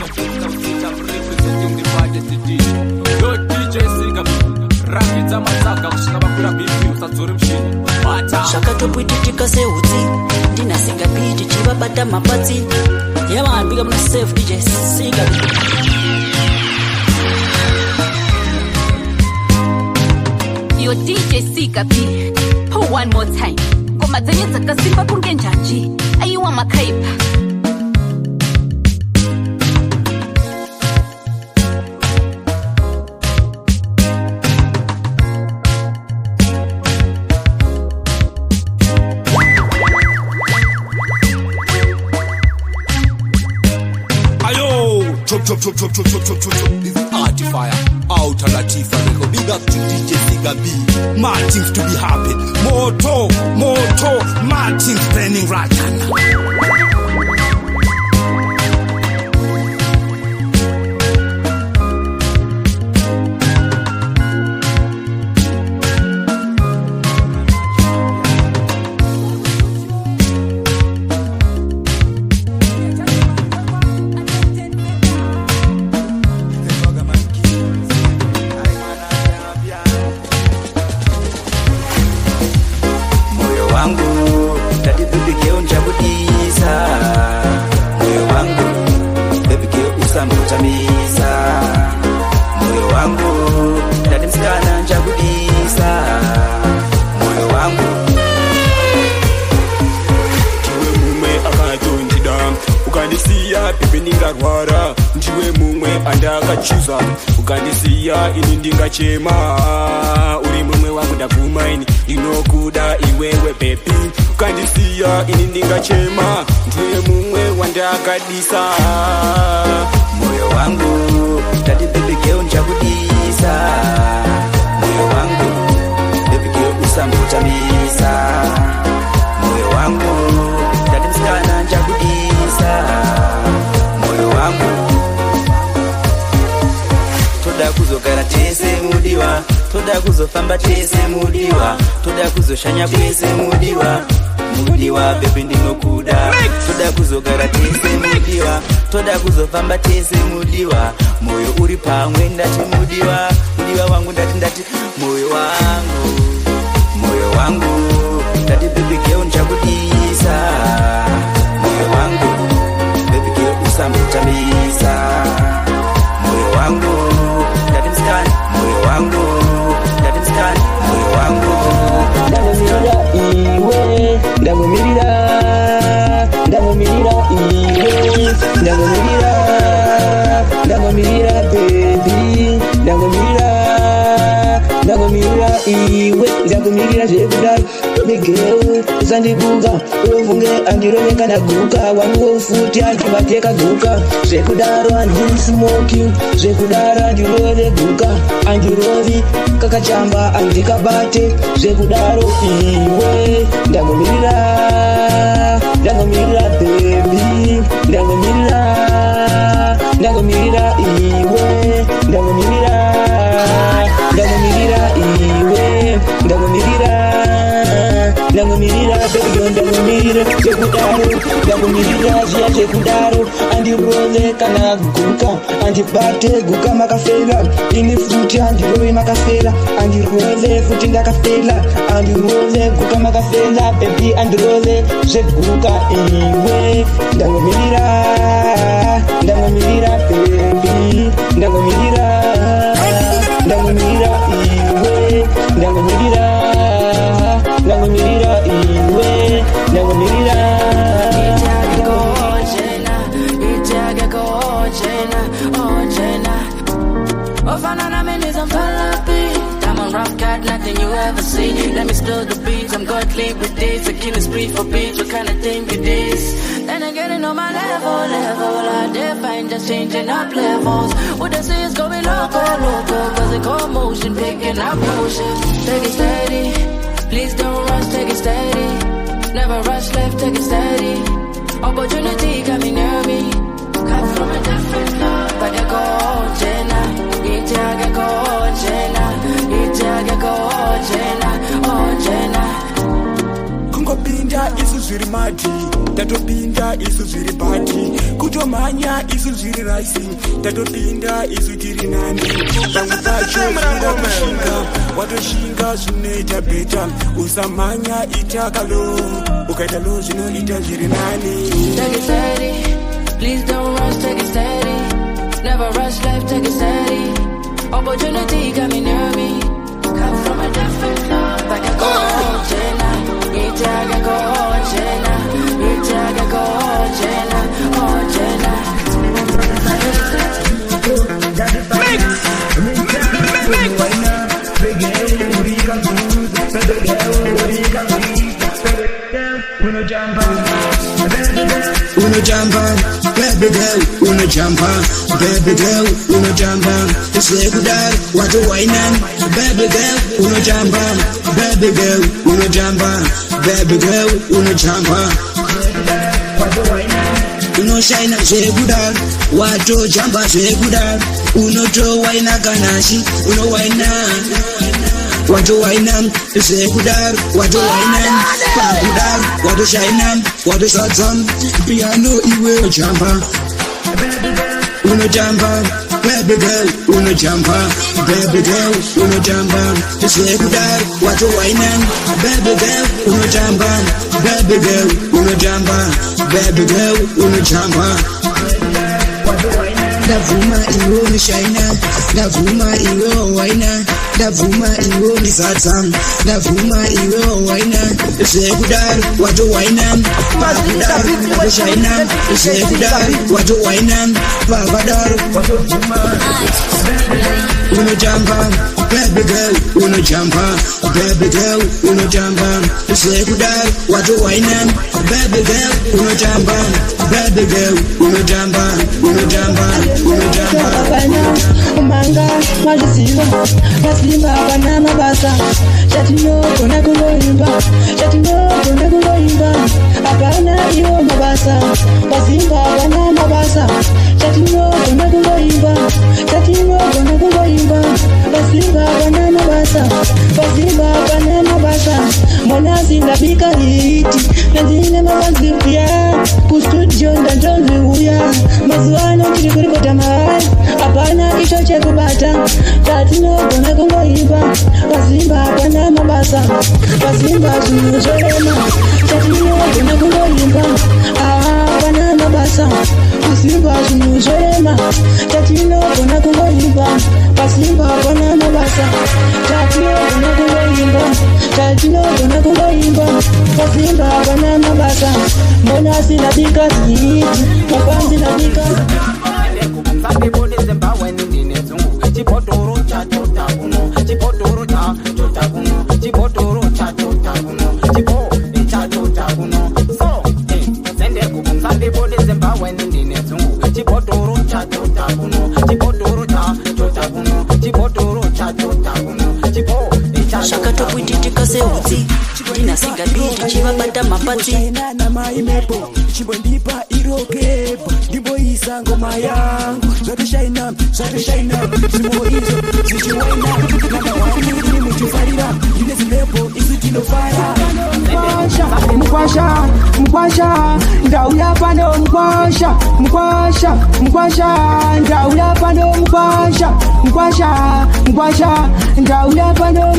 Mr. I'm representing the baddest DJ. Yo DJ Siga Rakita Mataka kusina bakura bibi usadzore mshini Mata Shakatopwitika seutsi Ndina Siga beat chivabata mapatsi Yeah man, big up myself DJ Siga Yo DJ Siga B. Oh, one more time. Ngoma zenye zakasimba kungenjanji. Ayiwa makaipa. Chop. This is Artifier, Outer Latifa. Big up to DJ Siga B. More things to be happy. Moto. More things planning right now. Ukandisiya ini ndingachema uri mumwe wangu ndavuma ini inokuda iwewe baby ukandisiya ini ndingachema ndiwe mumwe wandakadisa moyo wangu tati baby girl njakudisa moyo wangu baby girl usambutamisa moyo wangu tati msikana njakudisa moyo wangu toda kuzogara tese mudiwa toda kuzofamba tese mudiwa toda kuzoshanya kwese mudiwa baby ndinokuda toda kuzogara tese mudiwa toda kuzofamba tese mudiwa moyo uri pamwe ndati mudiwa wangu ndati moyo wangu ndati baby girl njakudisa moyo wangu baby girl usambutamisa moyo wangu moyo wangu ndamumirira iwe ndamumirira baby ndamumirira iwe ndamumirira zvekudai migeu uzandiguka ufunge andiroveka naguka wangu futi andimateka guka zvekudaro andismoki zvekudaro andirove guka andirovi kakachamba andikabate zvekudaro iwe ndamumirira baby ndamumirira iwe ndamumirira iwe ndamumirira baby ndamumirira zviya zvekudaro andirove kana guka andibate guka makafela ini futi andirove makafela andirove futi ndakafela andirove guka makafela baby andirove zveguka iwe ndamumirira baby ndamumirira iwe ndamumirira iwe ndamumirira nothing you ever see. Let me spill the beats, I'm godly with this. A killing spree for beats, what kind of thing it is? Then I'm getting on my level. I define just changing up levels. What I say is going loco, cause it go motion, picking up motion. Take it steady, please don't rush, take it steady. Never rush left, take it steady. Opportunity coming near me. Come from a different love. But I go, Jenna, I go, Jenna. Jenna, oh Jenna. Kungopinda isu zviri mati tatopinda isu zviri bati kutomhanya isu zviri rising tatopinda isu tiri nani pamwe pacho zvinoda kushinga watoshinga zvinoita beta usamhanya itaka lo ukaita lo zvinoita zviri nani. Take it steady, please don't rush, take it steady. Never rush life, take it steady. Opportunity coming near me. Come from a different club. I can go Jenna. I can go Jenna. I can go Jenna. Oh Jenna. Uno jumper, baby girl, uno jumper, baby girl, uno jumper. Say good day, what do I know? Baby girl, uno jumper, baby girl, uno jumper, baby girl, uno jumper. Uno shine, say good day, what do jumper, say good day. Uno to wine a ganashi, uno wine a. What do I know? Say good day, what do I know? Good day, what do shine on? What do shot on? Piano, you will jumper. Uno jumper, baby girl, uno jumper, baby girl, uno jumper. Say good day, what do I know? Baby girl, uno jumper, baby girl, uno jumper, baby girl, uno jumper. Davuma iwo ni shaina, davuma iwo waina, davuma iwo ni satsam, davuma iwo waina. Say good day, what do I know? Babadar, shaina. Say good day, what do I know? Babadar, uno jumper, baby girl, uno jumper, baby girl, uno jumper. Say good day, what do I know? Baby girl, uno jumper, baby girl, uno jumper, uno jumper. Manga, majisiva, masimba, banana basa. Chatino, kona kuloimba. Chatino, kona kuloimba. Apana, iyo mabasa. Masimba, banana basa. Chatino, kona kuloimba. Chatino, kona kuloimba. Masimba, banana basa. Masimba, banana basa. Monazi ndapika hiti. Nazine mawazi pia. Kustudio ndanjonzi uya. Mazuano kiri kurikota mahali. Apana isho chekubata. Chatino, kona kuloimba. Masimba, apana mabasa. Masimba, zunuzorema. Chatino, kona kuloimba. Apana mabasa. Masimba, zunuzorema. Chatino, kona kuloimba. Masimba, apana mabasa. Chatino, kona kuloimba. Chatino, kona kuloimba. Masimba, apana mabasa. Mbona sina bika hiti. Mapanzi na bika Sabe bode zemba weni ndine zungu Chipotoro cha chota kuno Chipotoro cha chota kuno Chipotoro cha chota kuno Chipo cha chota kuno So, sende kukum sabe bode zemba weni ndine zungu Chipotoro cha chota kuno Chipotoro cha chota kuno Chipotoro cha chota kuno Chipo Shakato kuititika seuzi Dina siga biti chiva bata mapati Na maimepo Chibondipa irokepo Dimbo isa ngoma yangu Zote shaina Simo hizo Zichiwaina Nanda wani Muchufarira Ine zilepo Isu tino fire Mkwasha Ndauya pano mkwasha Ndauya pano mkwasha Ndauya pano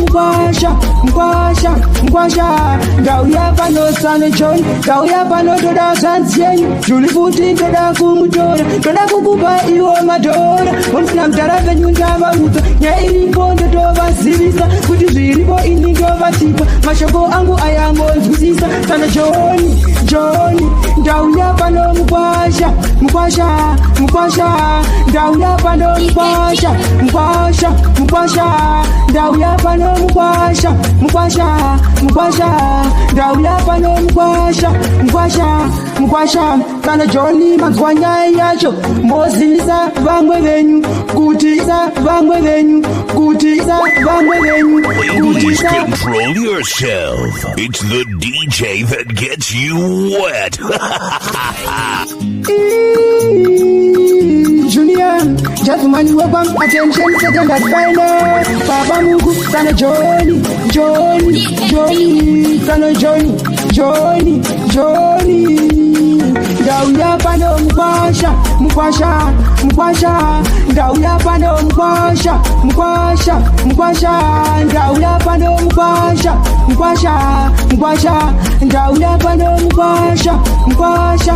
mkwasha Ndauya pano Sane John Ndauya pano toda Sanzien Juli futi toda kumutora Toda kukupa iwo madora Mwana mtara venyu ndava uto Nya ilipo ndova zivisa Kuti zviripo ini ndova tipa Mashoko angu ayango zvisisa Sana John Ndauya pano mkwasha Ndauya pano mkwasha Ndauya pano mkwasha Ndauya pano mkwasha Kana John mazwanya yacho Mbozisa vangwe venyu Kutisa vangwe venyu Ladies, control yourself. It's the DJ that gets you wet. Julian, just money welcome, attention, second and final. Papa Mugu, Sana Johnny, Sana Johnny. Johnny ndauya pano mkwasha ndauya pano mkwasha ndauya pano mkwasha ndauya pano mkwasha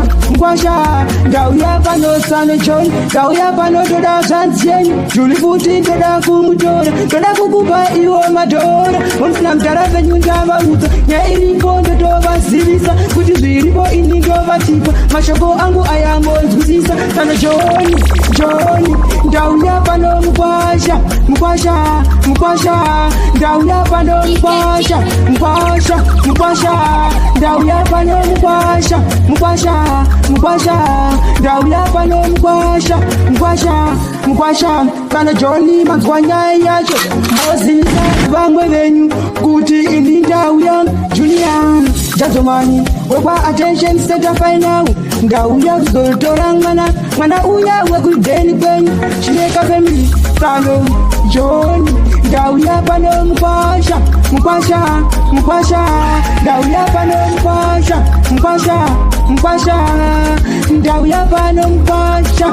ndauya pano San John ndauya pano toda zanzieni tulifuti toda kumutora toda kukupa iwo madora unfuna mtarafe nyunja maruta nyairipo ndotobazivisa kuti zviripo ini ndovatipa mashoko angu ayangonzwisisa San John ndauya pano mkwasha ndauya pano mkwasha ndauya pano mkwasha ndauya pano mkwasha kana Johnny magwanya yacho mozisa vamwe venyu kuti ini ndauya Junior Jazomani wekwa attention center final ndauya kuzotora mwana uya wekudeni kwenyu Chineka family Sano John ndauya pano mkwasha ndauya pano mkwasha ndauya pano mkwasha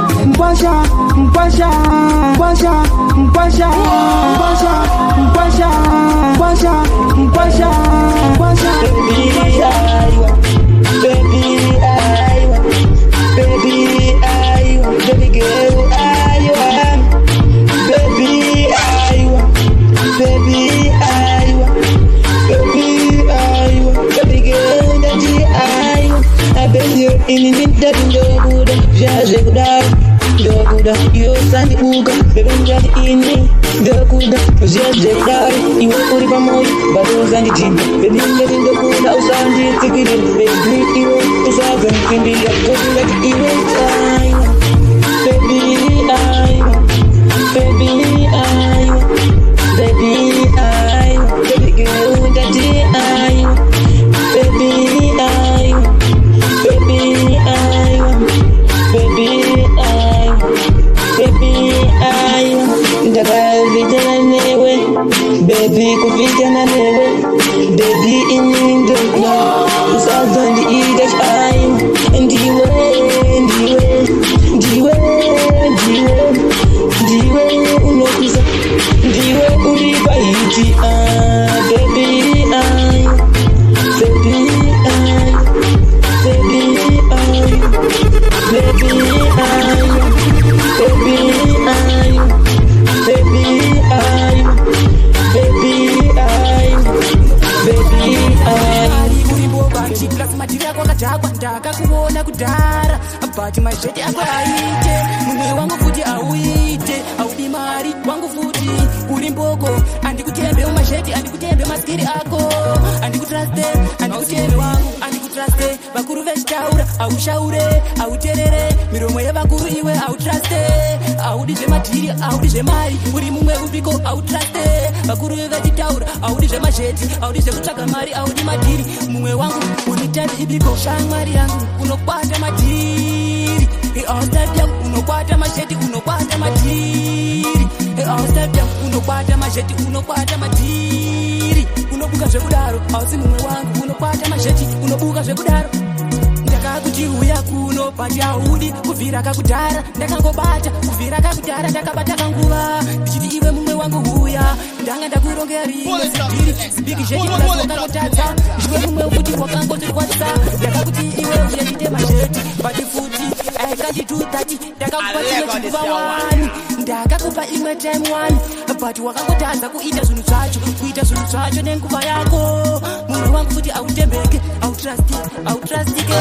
ndakakupa imwe time one but wakangotadza kuita zvinhu zvacho nenguva yako munhu wangu kuti autembeke autrustike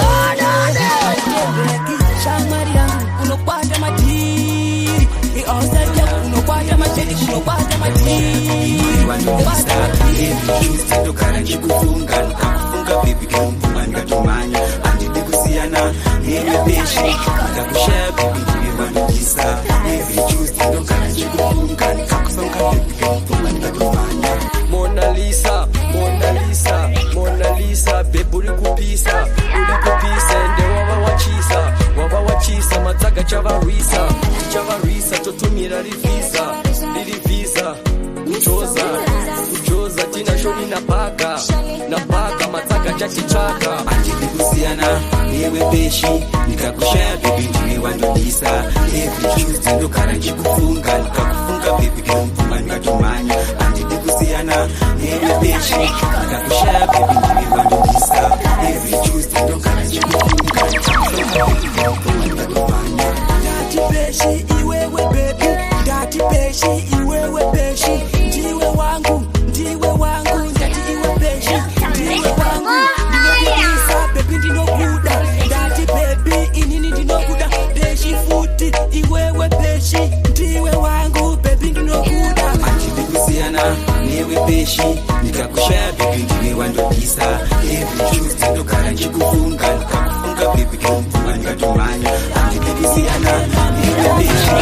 shamwari yangu unokwata madhiri ausati yangu unokwata mashedi unokwata madhiri ndokana ndikufunga ndikakufunga baby kemvuma ndikatomanya handidi kusiyana nenebeshi ndikakushaya baby ndivandodisa every Tuesday ndokana ndikufunga ndikakufunga baby kemvuma ndikatomanya Mona Lisa baby uri kupisa ende wava wachisa matsaga chavarwisa totumira rivisa kujoza tina shoni na paka matsaga chachitsvaka handidi kusiyana newe peshi ndikakushaya bebi ndiwe wandodisa every Tuesday ndogara nchikufunga ndikakufunga bebi ndomupfuma ndikatomhanya handidi kusiyana newe peshi ndikakushaya bebi ndiwe wandodisa every Tuesday ndogara nchikufunga ndikatomhanya ndati peshi iwewe bebi ndati peshi iwewe peshi ndiwe wangu ndati iwe peshi ndiwe wangu ndinokudisa bebi ndinokuda ndati bebi inini ndinokuda peshi futi iwewe peshi ndiwe wangu bebi ndinokuda handidi kusiyana newe peshi ndikakushaya bebi ndiwe wandodisa every Tuesday ndogara nchikufunga ndikakufunga bebi ndomupfuma ndikatomhanya handidi kusiyana newe peshi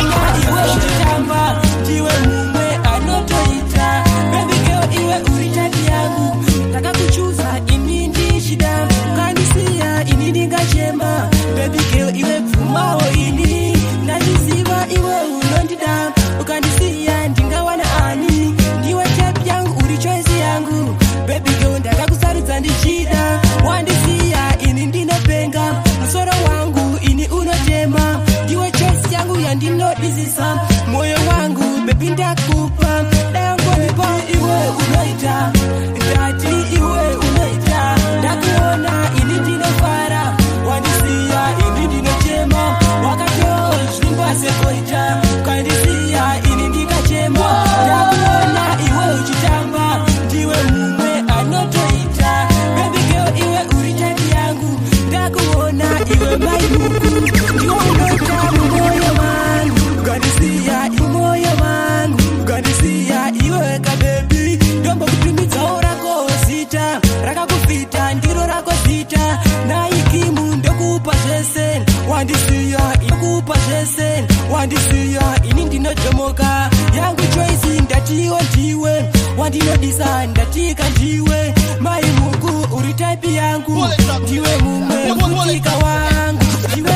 iwe uchitamba ndiwe mumwe anotoita bebi girl iwe uri tati yangu ndakakuchuza ini ndichida kandisiya ini ndingachema bebi girl iwe pfumawo ini ndandiziva iwe unondida ukandisiya ndingawana ani ndiwe tap yangu uri choice yangu bebi girl ndakakusarudza ndichida wandisiya ini ndinopenga musoro wangu ini unotema ndiwe choice yangu yandinodisisa moyo wangu bebi ndakupa dangonipa iwe unoita ndati iwe unoita ndakuona ini ndinofara wandisiya ini ndinochema wakatozvimba sekoita kandisiya ini ndikachema ndakuona iwe uchitamba ndiwe mumwe anotoita bebi girl iwe uri type yangu ndakuona iwe maibuku ndiwe unoita mumoyo wangu ukandisiya imoyo wangu ukandisiya iwe kabebi ndombo kutumbidzawo rako zita rakakufita ndiro rako zita naikimu ndokupa zvese wandisiya inokupa zvese wandisiya ini ndinotomoka yangu choice ndatiwo ndiwe wandinodisa ndatika ndiwe mai mungu uri type yangu ndiwe mumwe mutika wangu iwe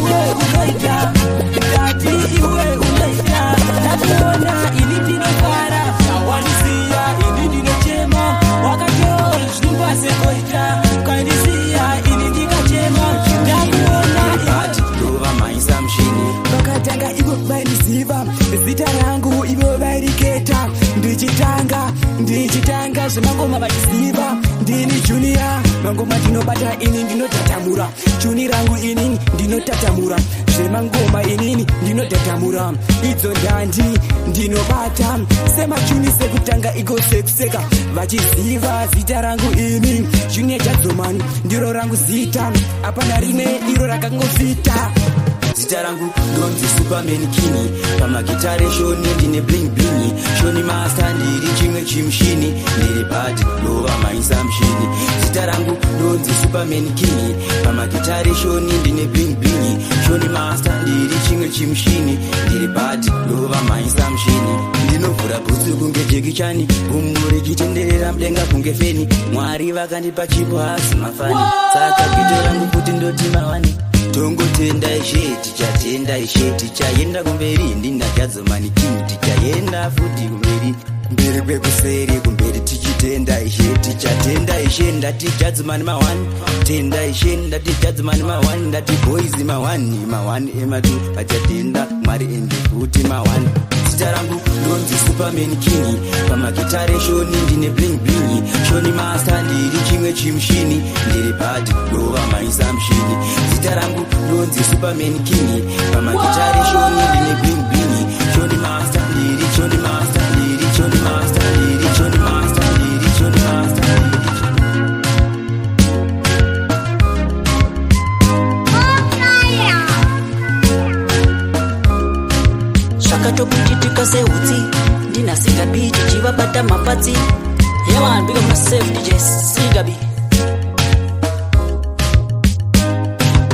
unoita ndati iwe unoita ndationa ini ndinofara wandisiya ini ndinochema wakatozvimba sekoita kandisiya ini ndikachema ndakuona ibati ndova maisa mshini vakatanga ivo vaindiziva zita rangu ivo vairiketa ndichitanga zvemangoma vachiziva ndini junior mangoma ndinobata ini ndinotatamura chuni rangu inini ndinotatamura zvemangoma inini ndinotatamura idzo ndandi ndinobata semachuni sekutanga igosekuseka vachiziva zita rangu ini junior jadzomani ndiro rangu zita hapana rimwe iro rakangofita zita rangu ndonzi Superman Kini pamagitare shoni ndine bling bling shoni master ndiri chimwe chimushini ndiri bad ndova maisa mshini zita rangu ndonzi Superman Kini pamagitare shoni ndine bling bling shoni master ndiri chimwe chimushini ndiri bad ndova maisa mshini ndinovhura bhutsu kunge Jackie Chan gumure chitenderera mudenga kunge feni mwari vakandipa chipo hasi mafani saka gito rangu kuti ndoti mawani tongotenda ishe tichatenda ishe tichaenda kumberi ndindajadzomani king tichaenda futi kumberi mberi kwekuseri kumberi tichitenda ishe tichatenda ishe ndati jadzomani mawani tenda ishe ndati jadzomani mawani ndati boys mawani ematu vachatenda mwari ende futi mawani zita rangu ndonzi Superman King pamagitare shoni ndine bling bling shoni master ndiri chimwe chimushini ndiri bad ndova maisa mshini zita rangu ndonzi Superman King pamagitare shoni ndine bling bling shoni master ndiri shoni master ndiri shoni master ndiri shoni master ndiri shoni master shakatokuchitika seutsi ndinasingabi chichivabata mapatsi yewan big up myself DJ Sigabi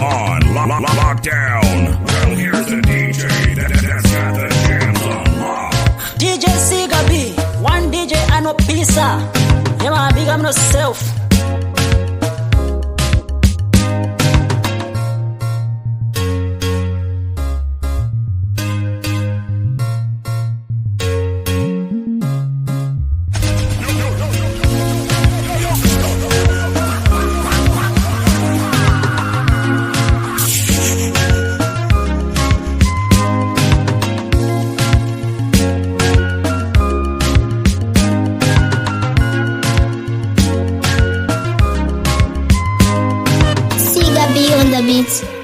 on lockdown. Well, here's the DJ that's got the jams on lock. DJ Sigabi one DJ anopisa yewan big up myself. beats.